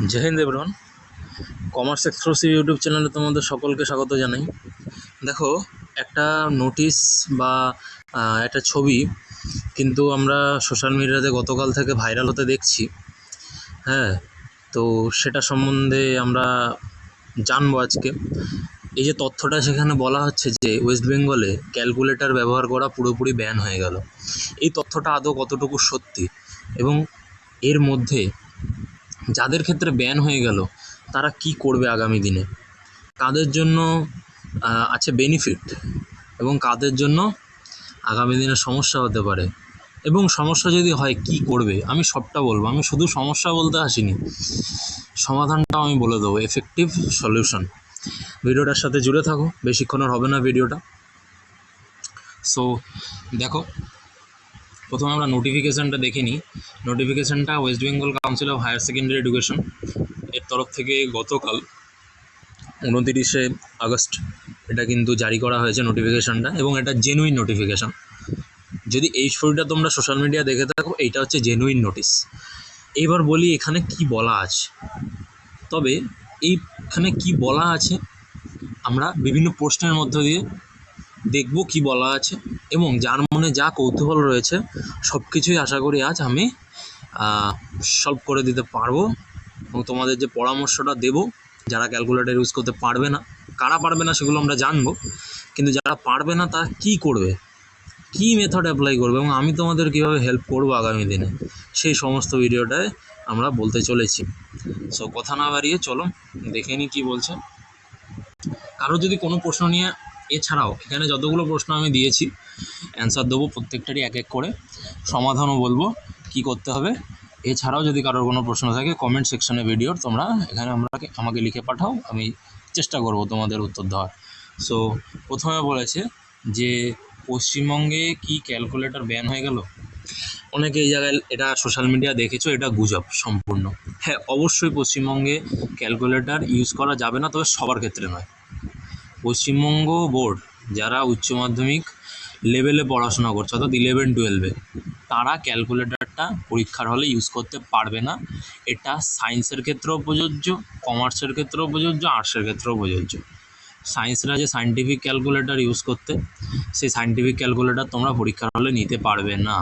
জয় Hind everyone. Commerce exclusive YouTube চ্যানেলে তোমাদের সকলকে স্বাগত জানাই। দেখো, একটা নোটিশ বা একটা ছবি কিন্তু আমরা সোশ্যাল মিডিয়াতে গতকাল থেকে ভাইরাল হতে দেখছি। হ্যাঁ, তো সেটা সম্বন্ধে আমরা জানবো আজকে। এই যে তথ্যটা সেখানে বলা হচ্ছে যে ওয়েস্ট বেঙ্গলে ক্যালকুলেটর ব্যবহার করা পুরোপুরি ব্যান হয়ে গেল। এই তথ্যটা আদৌ কতটুকু সত্যি, এবং এর মধ্যে যাদের ক্ষেত্রে ব্যান হয়ে গেল তারা কি করবে আগামী দিনে, কাদের জন্য আছে বেনিফিট এবং কাদের জন্য আগামী দিনে সমস্যা হতে পারে, এবং সমস্যা যদি হয় কি করবে, আমি সবটা বলবো। আমি শুধু সমস্যা বলতে আসিনি, সমাধানটাও আমি বলে দেবো, এফেক্টিভ সলিউশন। ভিডিওটার সাথে জুড়ে থাকো, বেশিক্ষণের হবে না ভিডিওটা। সো দেখো, প্রথমে আমরা নোটিফিকেশানটা দেখে নিই। নোটিফিকেশানটা West Bengal council of higher secondary education এর তরফ থেকে গতকাল 29শে আগস্ট এটা কিন্তু জারি করা হয়েছে নোটিফিকেশানটা, এবং এটা জেনুইন নোটিফিকেশান। যদি এই স্টোরিটা তোমরা সোশ্যাল মিডিয়া দেখে থাকো, এইটা হচ্ছে জেনুইন নোটিশ। এইবার বলি এখানে কি বলা আছে। তবে এইখানে কি বলা আছে আমরা বিভিন্ন প্রশ্নের মধ্য দিয়ে দেখব কি বলা আছে, এবং যার মনে যা কৌতূহল রয়েছে সব কিছুই আশা করি আজ আমি সলভ করে দিতে পারবো, এবং তোমাদের যে পরামর্শটা দেব, যারা ক্যালকুলেটর ইউজ করতে পারবে না, কারা পারবে না সেগুলো আমরা জানবো, কিন্তু যারা পারবে না তারা কী করবে, কী মেথড অ্যাপ্লাই করবে, এবং আমি তোমাদের কীভাবে হেল্প করবো আগামী দিনে, সেই সমস্ত ভিডিওটায় আমরা বলতে চলেছি। সো কথা না বাড়িয়ে চলো দেখে নিই কী বলছে। কারো যদি কোনো প্রশ্ন নিয়ে, এছাড়াও এখানে যতগুলো প্রশ্ন আমি দিয়েছি অ্যান্সার দেবো প্রত্যেকটারই এক এক করে, সমাধানও বলবো কি করতে হবে। এছাড়াও যদি কারোর কোনো প্রশ্ন থাকে কমেন্ট সেকশনে ভিডিওর তোমরা এখানে আমাকে লিখে পাঠাও, আমি চেষ্টা করব তোমাদের উত্তর দেওয়ার। সো প্রথমে বলেছে যে পশ্চিমবঙ্গে কি ক্যালকুলেটর ব্যান হয়ে গেল। অনেকে এই জায়গায় এটা সোশ্যাল মিডিয়া দেখেছো, এটা গুজব সম্পূর্ণ। হ্যাঁ, অবশ্যই পশ্চিমবঙ্গে ক্যালকুলেটর ইউজ করা যাবে না, তবে সবার ক্ষেত্রে নয়। পশ্চিমবঙ্গ বোর্ড যারা উচ্চ মাধ্যমিক লেভেলে পড়াশোনা করছে, অর্থাৎ 11-12, তারা ক্যালকুলেটরটা পরীক্ষার হলে ইউজ করতে পারবে না। এটা সায়েন্সের ক্ষেত্রেও প্রযোজ্য, কমার্সের ক্ষেত্রেও প্রযোজ্য, আর্টসের ক্ষেত্রেও প্রযোজ্য। সায়েন্সরা যে সায়েন্টিফিক ক্যালকুলেটর ইউজ করতে, সেই সায়েন্টিফিক ক্যালকুলেটর তোমরা পরীক্ষার হলে নিতে পারবে না।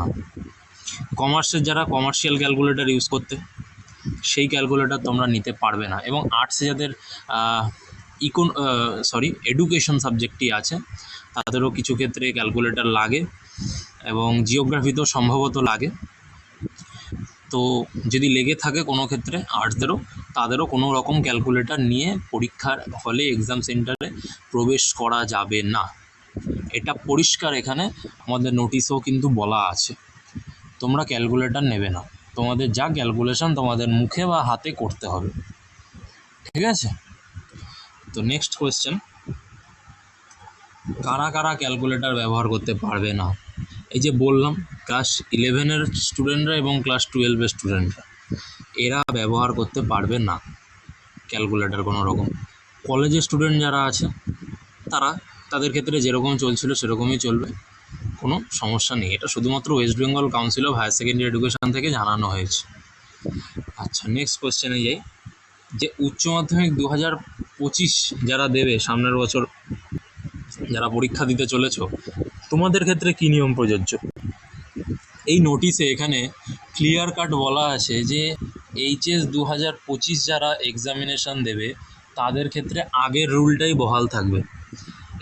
কমার্সের যারা কমার্শিয়াল ক্যালকুলেটর ইউজ করতে, সেই ক্যালকুলেটর তোমরা নিতে পারবে না। এবং আর্টসে যাদের এডুকেশন সাবজেক্টই আছে, তাদেরও কিছু ক্ষেত্রে ক্যালকুলেটর লাগে, এবং জিওগ্রাফিতেও সম্ভবত লাগে। তো যদি লেগে থাকে কোনো ক্ষেত্রে আর্টসদেরও, তাদেরও কোনো রকম ক্যালকুলেটর নিয়ে পরীক্ষার হলে এক্সাম সেন্টারে প্রবেশ করা যাবে না। এটা পরিষ্কার, এখানে আমাদের নোটিশেও কিন্তু বলা আছে তোমরা ক্যালকুলেটর নেবে না, তোমাদের যা ক্যালকুলেশন তোমাদের মুখে বা হাতে করতে হবে, ঠিক আছে? তো নেক্সট কোয়েশ্চেন, কারা কারা ক্যালকুলেটর ব্যবহার করতে পারবে না? এই যে বললাম, ক্লাস 11-এর স্টুডেন্টরা এবং ক্লাস 12-এর স্টুডেন্টরা, এরা ব্যবহার করতে পারবে না ক্যালকুলেটর কোনো রকম। কলেজের স্টুডেন্ট যারা আছে তাদের ক্ষেত্রে যেরকম চলছিল সেরকমই চলবে, কোনো সমস্যা নেই। এটা শুধুমাত্র West Bengal council of higher secondary Education থেকে জানানো হয়েছে। আচ্ছা, নেক্সট কোয়েশ্চেনে যাই, যে উচ্চ মাধ্যমিক 2025 যারা দেবে, সামনের বছর যারা পরীক্ষা দিতে চলেছ, তোমাদের ক্ষেত্রে কী নিয়ম প্রযোজ্য? এই নোটিশে এখানে ক্লিয়ার কাট বলা আছে যে HS 2025 যারা এক্সামিনেশান দেবে তাদের ক্ষেত্রে আগের রুলটাই বহাল থাকবে।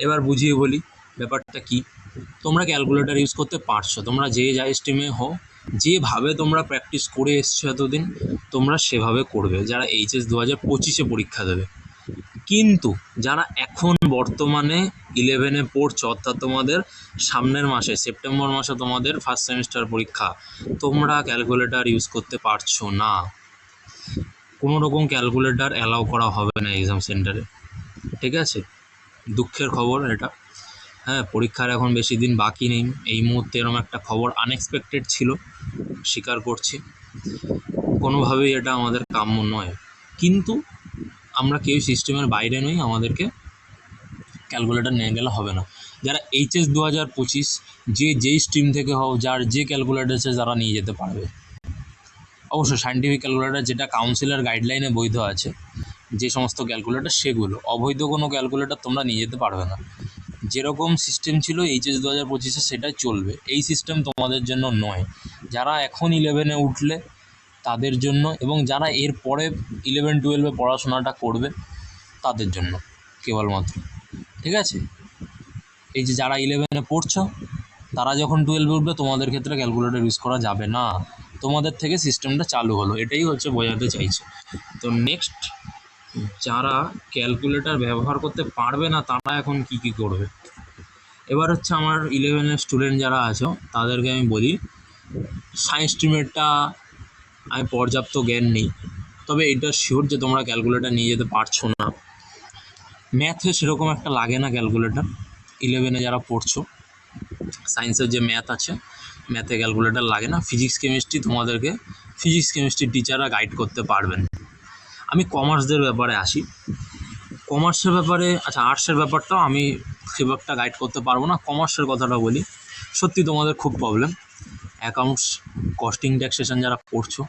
এবার বুঝিয়ে বলি ব্যাপারটা কি। তোমরা ক্যালকুলেটর ইউজ করতে পারছো, তোমরা যে যা স্ট্রিমে হও, যেভাবে তোমরা প্র্যাকটিস করে এসছো এতদিন, তোমরা সেভাবে করবে যারা HS 2025 পরীক্ষা দেবে। কিন্তু যারা এখন বর্তমানে 11-এ পড়ছো, অর্থাৎ তোমাদের সামনের মাসে সেপ্টেম্বর মাসে তোমাদের ফার্স্ট সেমিস্টার পরীক্ষা, তোমরা ক্যালকুলেটর ইউজ করতে পারছো না। কোনো রকম ক্যালকুলেটর অ্যালাউ করা হবে না এক্সাম সেন্টারে, ঠিক আছে? দুঃখের খবর এটা। হ্যাঁ, পরীক্ষার এখন বেশি দিন বাকি নেই। এই মুহূর্তে এরকম একটা খবর আনএক্সপেক্টেড ছিল, স্বীকার করছি। কোনোভাবেই এটা আমাদের কাম্য নয়, কিন্তু আমরা কেউ সিস্টেমের বাইরে নই, আমাদেরকে ক্যালকুলেটর নিয়ে গেলে হবে না। যারা HS 2025 যেই স্ট্রিম থেকে হও, যার যে ক্যালকুলেটর আছে, যারা নিয়ে যেতে পারবে। অবশ্যই সায়েন্টিফিক ক্যালকুলেটর যেটা কাউন্সিলের গাইডলাইনে বৈধ আছে, যে সমস্ত ক্যালকুলেটর সেগুলো, অবৈধ কোনো ক্যালকুলেটর তোমরা নিয়ে যেতে পারবে না। যেরকম সিস্টেম ছিল এইচএস 2025-এ সেটাই চলবে, এই সিস্টেম তোমাদের জন্য নয়। যারা এখন 11-এ উঠলে তাদের জন্য, এবং যারা এর পরে 11-12-এ পড়াশোনাটা করবে তাদের জন্য কেবলমাত্র, ঠিক আছে? এই যে যারা 11-এ পড়ছো তারা যখন 12-এ উঠবে তোমাদের ক্ষেত্রে ক্যালকুলেটর ইউজ করা যাবে না, তোমাদের থেকে সিস্টেমটা চালু হলো, এটাই হচ্ছে বোঝাতে চাইছে। তো নেক্সট, যারা ক্যালকুলেটর ব্যবহার করতে পারবে না তারা এখন কি করবে। এবার হচ্ছে আমার 11-এর স্টুডেন্ট যারা আছো তাদেরকে আমি বলি, সায়েন্স স্ট্রিমেরটা আমি পর্যাপ্ত জ্ঞান নেই, তবে এটা শিওর যে তোমরা ক্যালকুলেটর নিয়ে যেতে পারছো না। ম্যাথে সেরকম একটা লাগে না ক্যালকুলেটর, 11-এ যারা পড়ছো সায়েন্সের যে ম্যাথ আছে ম্যাথে ক্যালকুলেটর লাগে না। ফিজিক্স কেমিস্ট্রি তোমাদেরকে ফিজিক্স কেমিস্ট্রির টিচাররা গাইড করতে পারবেন। আমি কমার্সদের ব্যাপারে আসি। কমার্সের ব্যাপারে, আচ্ছা আর্টসের ব্যাপারটাও আমি খুব একটা গাইড করতে পারবো না। কমার্সের কথাটা বলি, সত্যি তোমাদের খুব প্রবলেম। অ্যাকাউন্টস, কস্টিং, ট্যাক্সেশন যারা পড়ছো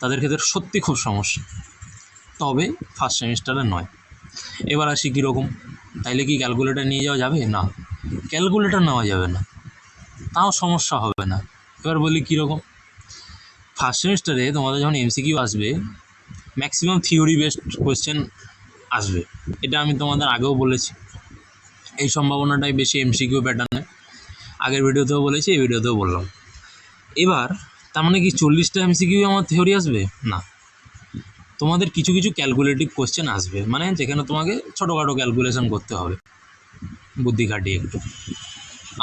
তাদের ক্ষেত্রে সত্যি খুব সমস্যা, তবে ফার্স্ট সেমিস্টারে নয়। এবার আসি কীরকম, তাইলে কি ক্যালকুলেটর নিয়ে যাওয়া যাবে? না, ক্যালকুলেটর নেওয়া যাবে না, তাও সমস্যা হবে না। এবার বলি কীরকম, ফার্স্ট সেমিস্টারে তোমাদের যখন এমসিকিউ আসবে ম্যাক্সিমাম থিওরি বেসড কোয়েশ্চেন আসবে, এটা আমি তোমাদের আগেও বলেছি। এই সম্ভাবনাটাই বেশি এমসিকিউ প্যাটার্নে, আগের ভিডিওতেও বলেছি, এই ভিডিওতেও বললাম। এবার তার মানে কি 40টা এমসিকিউ আমার থিওরি আসবে? না, তোমাদের কিছু কিছু ক্যালকুলেটিভ কোয়েশ্চেন আসবে, মানে যেখানে তোমাকে ছোটোখাটো ক্যালকুলেশন করতে হবে বুদ্ধি খাটিয়ে একটু।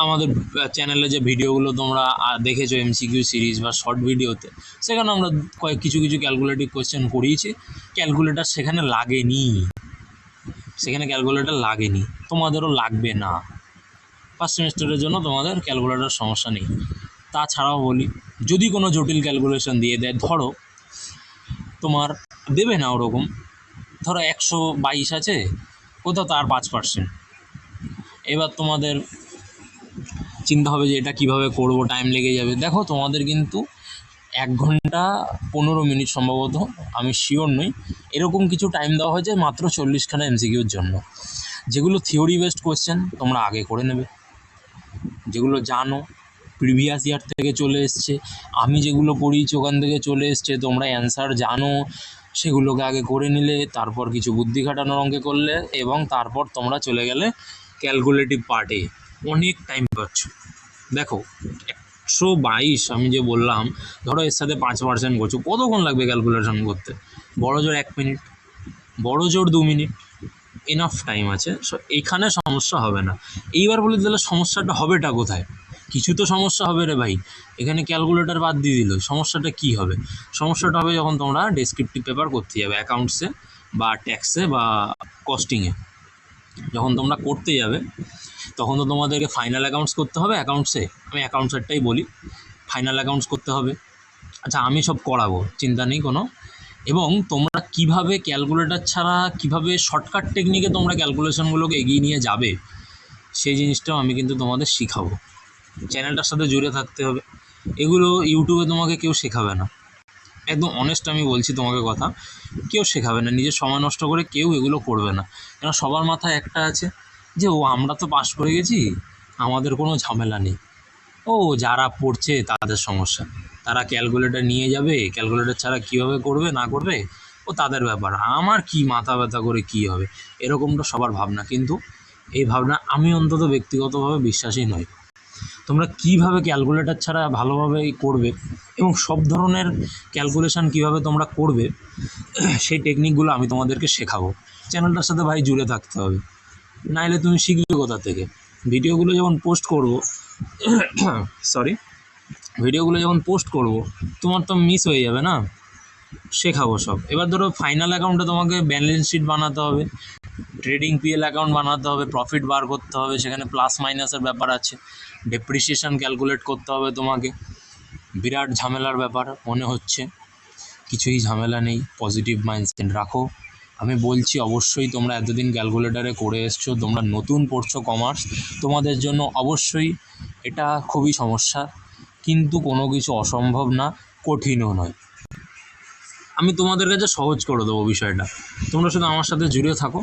আমাদের চ্যানেলে যে ভিডিওগুলো তোমরা দেখেছো এমসিকিউ সিরিজ বা শর্ট ভিডিওতে, সেখানে আমরা কিছু ক্যালকুলেটিভ কোয়েশ্চেন করিয়েছি। ক্যালকুলেটর সেখানে লাগেনি, তোমাদেরও লাগবে না। ফার্স্ট সেমিস্টারের জন্য তোমাদের ক্যালকুলেটর সমস্যা নেই। তাছাড়াও বলি, যদি কোনো জটিল ক্যালকুলেশন দিয়ে দেয়, ধরো তোমার দেবে না ওরকম, ধরো 122 আছে, কোথাও তার 5%, এবার তোমাদের চিন্তা হবে যে এটা কিভাবে করব, টাইম লেগে যাবে। দেখো তোমাদের কিন্তু 1 ঘন্টা 15 মিনিট সম্ভবত, আমি শিওর নই, এরকম কিছু টাইম দেওয়া হয়েছে মাত্র 40খানা এমসিকিউর জন্য। যেগুলো থিওরি বেসড কোয়েশ্চেন তোমরা আগে করে নেবে, যেগুলো জানো প্রিভিয়াস ইয়ার থেকে চলে এসছে, আমি যেগুলো পড়িয়েছি ওখান থেকে চলে এসছে, তোমরা অ্যান্সার জানো, সেগুলোকে আগে করে নিলে, তারপর কিছু বুদ্ধি খাটানোর অঙ্কে করলে, এবং তারপর তোমরা চলে গেলে ক্যালকুলেটিভ পার্টে, অনেক টাইম পাচ্ছ। দেখো 122 আমি যে বললাম, ধরো এর সাথে 5% করছো, কতক্ষণ লাগবে ক্যালকুলেশন করতে? বড় জোর 1 মিনিট, বড় জোর 2 মিনিট, এনাফ টাইম আছে। সো এখানে সমস্যা হবে না। এইবার বলি তাহলে সমস্যাটা হবেটা কোথায়? কিছু তো সমস্যা হবে রে ভাই, এখানে ক্যালকুলেটর বাদ দিয়ে দিল, সমস্যাটা কি হবে? সমস্যাটা হবে যখন তোমরা ডেসক্রিপটিভ পেপার করতে যাবে, অ্যাকাউন্টসে বা ট্যাক্সে বা কস্টিংয়ে যখন তোমরা করতে যাবে, তখন তো তোমাদেরকে ফাইনাল অ্যাকাউন্টস করতে হবে। অ্যাকাউন্টসে আমি অ্যাকাউন্টসেরটাই বলি, ফাইনাল অ্যাকাউন্টস করতে হবে। আচ্ছা আমি সব করাবো, চিন্তা নেই কোনো। এবং তোমরা কিভাবে ক্যালকুলেটর ছাড়া কিভাবে শর্টকাট টেকনিকে তোমরা ক্যালকুলেশনগুলোকে এগিয়ে নিয়ে যাবে, সেই জিনিসটাও আমি কিন্তু তোমাদের শিখাবো। চ্যানেলটার সাথে জুড়ে থাকতে হবে। এগুলো ইউটিউবে তোমাকে কেউ শেখাবে না, একদম অনেস্ট আমি বলছি তোমাকে কথা, কেউ শেখাবে না, নিজের সময় নষ্ট করে কেউ এগুলো করবে না। কেন সবার মাথায় একটা আছে যে ও আমরা তো পাস করে গেছি, আমাদের কোনো ঝামেলা নেই, ও যারা পড়ছে তাদের সমস্যা, তারা ক্যালকুলেটর নিয়ে যাবে, ক্যালকুলেটর ছাড়া কীভাবে করবে না করবে ও তাদের ব্যাপার, আমার কি মাথা ব্যথা করে কী হবে, এরকমটা সবার ভাবনা। কিন্তু এই ভাবনা আমি অন্তত ব্যক্তিগতভাবে বিশ্বাসী নই। তোমরা কীভাবে ক্যালকুলেটর ছাড়া ভালোভাবে করবে এবং সব ধরনের ক্যালকুলেশান কীভাবে তোমরা করবে, সেই টেকনিকগুলো আমি তোমাদেরকে শেখাবো। চ্যানেলটার সাথে ভাই জুড়ে থাকতে হবে, নাইলে তুমি শিখবে কোথা থেকে? ভিডিওগুলো যখন পোস্ট করব তোমার তো মিস হয়ে যাবে না, শেখাবো সব। এবার ধরো ফাইনাল অ্যাকাউন্টে তোমাকে ব্যালেন্স শিট বানাতে হবে, ট্রেডিং পিএল অ্যাকাউন্ট বানাতে হবে, প্রফিট বার করতে হবে, সেখানে প্লাস মাইনাসের ব্যাপার আছে, ডেপ্রিসিয়েশন ক্যালকুলেট করতে হবে তোমাকে। বিরাট ঝামেলার ব্যাপার মনে হচ্ছে, কিছুই ঝামেলা নেই, পজিটিভ মাইন্ডসেট রাখো। আমি বলছি অবশ্যই তোমরা এতদিন ক্যালকুলেটারে করে এসছো, তোমরা নতুন পড়ছো কমার্স, তোমাদের জন্য অবশ্যই এটা খুবই সমস্যা, কিন্তু কোনো কিছু অসম্ভব না, কঠিনও নয়। আমি তোমাদের কাছে সহজ করে দেবো বিষয়টা, তোমরা শুধু আমার সাথে জুড়ে থাকো,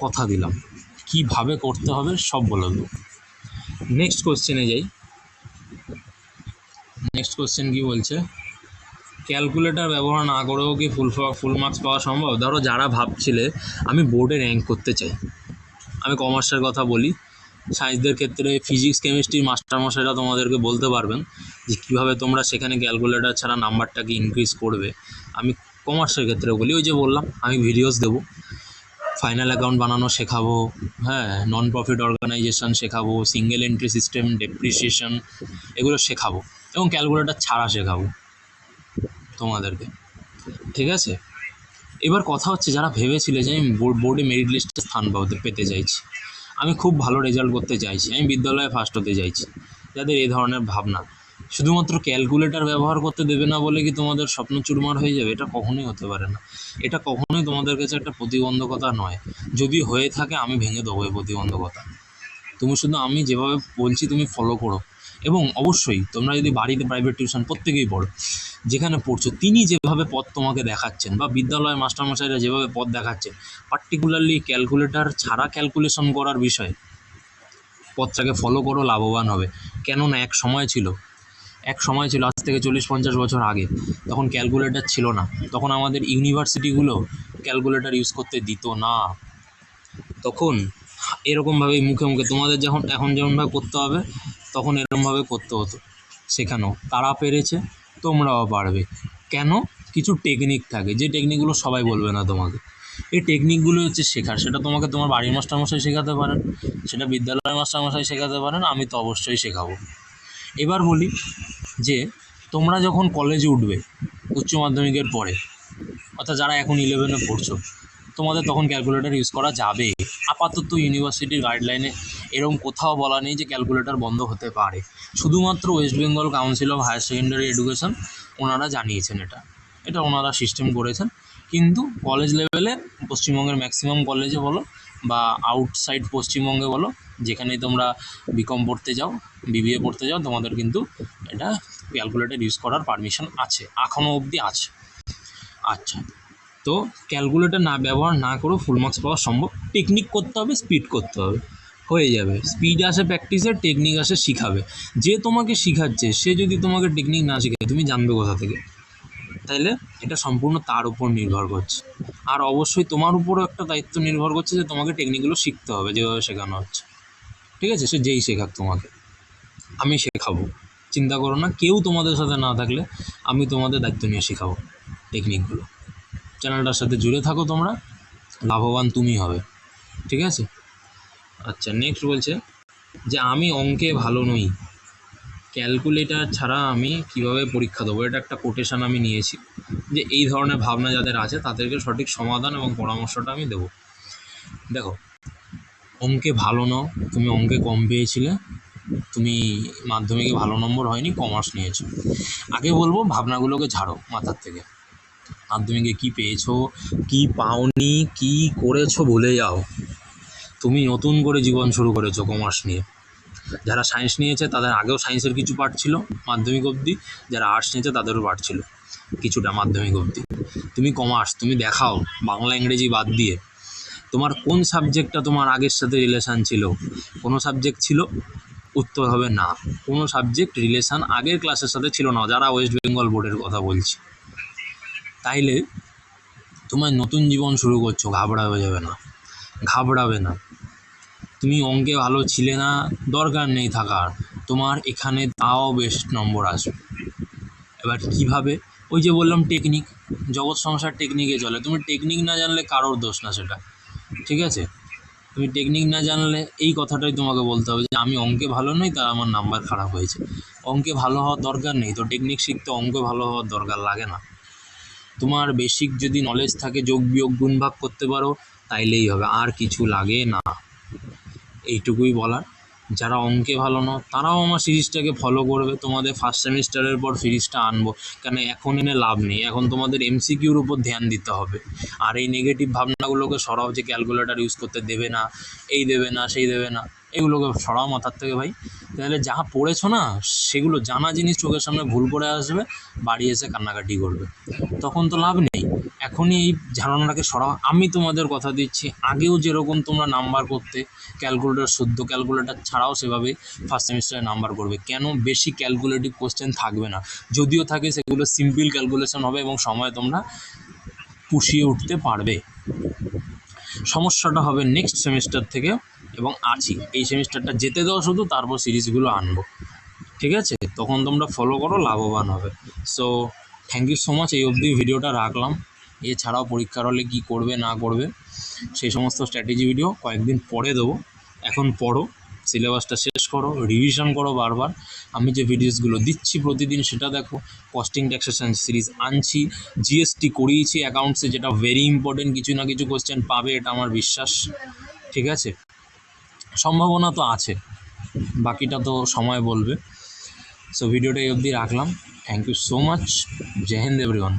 কথা দিলাম কীভাবে করতে হবে সব বলে দেবো। নেক্সট কোশ্চেনে যাই। নেক্সট কোশ্চেন কী বলছে, ক্যালকুলেটর ব্যবহার না করেও কি ফুল মার্কস পাওয়া সম্ভব? ধরো যারা ভাবছিলে আমি বোর্ডে র্যাঙ্ক করতে চাই, আমি কমার্সের কথা বলি, সায়েন্সদের ক্ষেত্রে ফিজিক্স কেমিস্ট্রির মাস্টারমশাইরা তোমাদেরকে বলতে পারবেন যে কীভাবে তোমরা সেখানে ক্যালকুলেটর ছাড়া নাম্বারটাকে ইনক্রিজ করবে। আমি কমার্সের ক্ষেত্রে বলি, ওই যে বললাম আমি ভিডিওস দেবো, ফাইনাল অ্যাকাউন্ট বানানো শেখাবো, হ্যাঁ, নন প্রফিট অর্গানাইজেশন শেখাবো, সিঙ্গেল এন্ট্রি সিস্টেম, ডেপ্রিসিয়েশন, এগুলো শেখাবো এবং ক্যালকুলেটর ছাড়া শেখাবো তোমাদেরকে, ঠিক আছে? এবার কথা হচ্ছে, যারা ভেবেছিলে যে আমি বোর্ডে মেরিট লিস্টে স্থান পেতে চাইছি, আমি খুব ভালো রেজাল্ট করতে চাইছি, আমি বিদ্যালয়ে ফার্স্ট হতে চাইছি, যাদের এই ধরনের ভাবনা, শুধুমাত্র ক্যালকুলেটর ব্যবহার করতে দেবে না বলে কি তোমাদের স্বপ্ন চুরমার হয়ে যাবে? এটা কখনোই হতে পারে না। এটা কখনোই তোমাদের কাছে একটা প্রতিবন্ধকতা নয়। যদি হয়ে থাকে আমি ভেঙে দেবো এই প্রতিবন্ধকতা। তুমি শুধু আমি যেভাবে বলছি তুমি ফলো করো, এবং অবশ্যই তোমরা যদি বাড়িতে প্রাইভেট টিউশন প্রত্যেকেই পড়ো, যেখানে পড়ছো তিনি যেভাবে পথ তোমাকে দেখাচ্ছেন বা বিদ্যালয়ের মাস্টারমশাইরা যেভাবে পথ দেখাচ্ছেন, পার্টিকুলারলি ক্যালকুলেটর ছাড়া ক্যালকুলেশন করার বিষয়ে পথটাকে ফলো করো, লাভবান হবে। কেননা এক সময় ছিল আজ থেকে 40-50 বছর আগে, তখন ক্যালকুলেটর ছিল না, তখন আমাদের ইউনিভার্সিটিগুলো ক্যালকুলেটর ইউজ করতে দিত না। তখন এরকমভাবেই মুখে মুখে তোমাদের এখন যেমনভাবে করতে হবে তখন এরকমভাবে করতে হতো, শেখানো। তারা পেরেছে, তোমরাও পারবে। কেন? কিছু টেকনিক থাকে, যে টেকনিকগুলো সবাই বলবে না তোমাকে। এই টেকনিকগুলো হচ্ছে শেখার, সেটা তোমাকে তোমার বাড়ির মাস্টারমশাই শেখাতে পারেন, সেটা বিদ্যালয়ের মাস্টারমশাই শেখাতে পারেন, আমি তো অবশ্যই শেখাবো। এবার বলি যে তোমরা যখন কলেজে উঠবে উচ্চ মাধ্যমিকের পরে, অর্থাৎ যারা এখন 11-এ পড়ছো, তোমাদের তখন ক্যালকুলেটর ইউজ করা যাবে। আপাতত ইউনিভার্সিটির গাইডলাইনে এরকম কোথাও বলা নেই যে ক্যালকুলেটর বন্ধ হতে পারে। শুধুমাত্র West Bengal council of higher secondary Education ওনারা জানিয়েছেন, এটা ওনারা সিস্টেম করেছেন। কিন্তু কলেজ লেভেলে পশ্চিমবঙ্গের ম্যাক্সিমাম কলেজে বলো বা আউটসাইড পশ্চিমবঙ্গে বলো, যেখানেই তোমরা বিকম পড়তে যাও, বিবিএ পড়তে যাও, তোমাদের কিন্তু এটা ক্যালকুলেটর ইউজ করার পারমিশন আছে, এখনও অবধি আছে। আচ্ছা, তো ক্যালকুলেটর ব্যবহার না করেও ফুল মার্কস পাওয়া সম্ভব। টেকনিক করতে হবে, স্পিড করতে হবে, হয়ে যাবে। স্পিড আসে প্র্যাকটিসে, টেকনিক আসে শিখাবে। যে তোমাকে শিখাচ্ছে সে যদি তোমাকে টেকনিক না শেখায় তুমি জানবে কোথা থেকে? তাইলে এটা সম্পূর্ণ তার উপর নির্ভর করছে। আর অবশ্যই তোমার উপরও একটা দায়িত্ব নির্ভর করছে যে তোমাকে টেকনিকগুলো শিখতে হবে যেভাবে শেখানো হচ্ছে, ঠিক আছে? সে যেই শেখাক তোমাকে, আমি শেখাবো, চিন্তা করো না। কেউ তোমাদের সাথে না থাকলে আমি তোমাদের দায়িত্ব নিয়ে শেখাবো টেকনিকগুলো। চ্যানেলটার সাথে জুড়ে থাকো, তোমরা লাভবান তুমি হবে, ঠিক আছে? আচ্ছা, নেক্সট বলছে যে আমি অঙ্কে ভালো নই, ক্যালকুলেটর ছাড়া আমি কিভাবে পরীক্ষা দেবো? এটা একটা কোটেশন আমি নিয়েছি, যে এই ধরনের ভাবনা যাদের আছে তাদেরকে সঠিক সমাধান এবং পরামর্শটা আমি দেবো। দেখো, অঙ্কে ভালো নও, তুমি অঙ্কে কম পেয়েছিলে, তুমি মাধ্যমিকে ভালো নম্বর হয়নি, কমার্স নিয়েছো। আগে বলবো ভাবনাগুলোকে ঝাড়ো মাথার থেকে। মাধ্যমিকে কী পেয়েছো, কী পাওনি, কী করেছো ভুলে যাও। তুমি নতুন করে জীবন শুরু করেছো কমার্স নিয়ে। যারা সায়েন্স নিয়েছে তাদের আগেও সায়েন্সের কিছু পার্ট ছিল মাধ্যমিক অবধি, যারা আর্টস নিয়েছে তাদেরও পার্ট ছিল কিছুটা মাধ্যমিক অবধি। তুমি কমার্স, তুমি দেখাও বাংলা ইংরেজি বাদ দিয়ে তোমার কোন সাবজেক্টটা তোমার আগের সাথে রিলেশান ছিল। কোনো সাবজেক্ট ছিল? উত্তর হবে না, কোনো সাবজেক্ট রিলেশান আগের ক্লাসের সাথে ছিল না, যারা ওয়েস্ট বেঙ্গল বোর্ডের কথা বলছি। তাইলে তোমার নতুন জীবন শুরু করছো, ঘাবড়াবে না। তুমি অঙ্কে ভালো ছিলে না, দরকার নেই থাকার, তোমার এখানে তাও বেস্ট নম্বর আসবে। এবার কিভাবে? ওই যে বললাম টেকনিক, জগৎ সংসার টেকনিকে চলে। তুমি টেকনিক না জানলে কারোর দোষ না সেটা, ঠিক আছে? তুমি টেকনিক না জানলে এই কথাটাই তোমাকে বলতে হবে যে আমি অঙ্কে ভালো নই, তাই আমার নাম্বার খারাপ হয়েছে। অঙ্কে ভালো হওয়ার দরকার নেই তো, টেকনিক শিখতে অঙ্কে ভালো হওয়ার দরকার লাগে না। তোমার বেসিক যদি নলেজ থাকে, যোগ বিয়োগ গুণ ভাগ করতে পারো, তাইলেই হবে, আর কিছু লাগে না। এইটুকুই বলার। যারা অঙ্কে ভালো না তারাও আমার সিরিজটাকে ফলো করবে। তোমাদের ফার্স্ট সেমিস্টারের পর সিরিজটা আনবো, কারণ এখন এনে লাভ নেই, এখন তোমাদের এমসিকিউর উপর ধ্যান দিতে হবে। আর এই নেগেটিভ ভাবনাগুলোকে সরাও, যে ক্যালকুলেটর ইউজ করতে দেবে না, এই দেবে না, সেই দেবে না, এগুলোকে সরাও মাথার থেকে ভাই। তাহলে যা পড়েছো না সেগুলো জানা জিনিস চোখের সামনে ভুল করে আসবে, বাড়ি এসে কান্নাকাটি করবে, তখন তো লাভ নেই। এখনই এই ধারণাটাকে সরাও। আমি তোমাদের কথা দিচ্ছি, আগেও যেরকম তোমরা নাম্বার করতে ক্যালকুলেটর শুদ্ধ ক্যালকুলেটর ছাড়াও সেভাবে ফার্স্ট সেমিস্টারে নাম্বার করবে। কেন? বেশি ক্যালকুলেটিভ কোশ্চেন থাকবে না, যদিও থাকে সেগুলো সিম্পল ক্যালকুলেশন হবে এবং সময় তোমরা পুষিয়ে উঠতে পারবে। সমস্যাটা হবে নেক্সট সেমিস্টার থেকে, এবং আছি এই সেমিস্টারটা যেতে দাও শুধু, তারপর সিরিজগুলো আনবো, ঠিক আছে? তখন তোমরা ফলো করো, লাভবান হবে। So thank you so much, এই অবধি ভিডিওটা রাখলাম। এছাড়াও পরীক্ষার হলে কী করবে না করবে সেই সমস্ত স্ট্র্যাটেজি ভিডিও কয়েকদিন পরে দেবো। এখন পড়ো, সিলেবাসটা শেষ করো, রিভিশন করো বারবার। আমি যে ভিডিওসগুলো দিচ্ছি প্রতিদিন সেটা দেখো। কস্টিং ট্যাক্সেশন সিরিজ আনছি, জিএসটি করিয়েছি অ্যাকাউন্টসে, যেটা ভেরি ইম্পর্টেন্ট, কিছু না কিছু কোশ্চেন পাবে, এটা আমার বিশ্বাস, ঠিক আছে? সম্ভাবনা তো আছে, বাকিটা তো সময় বলবে। সো ভিডিওটা এই অবধি রাখলাম। Thank you so much. Jai Hind everyone.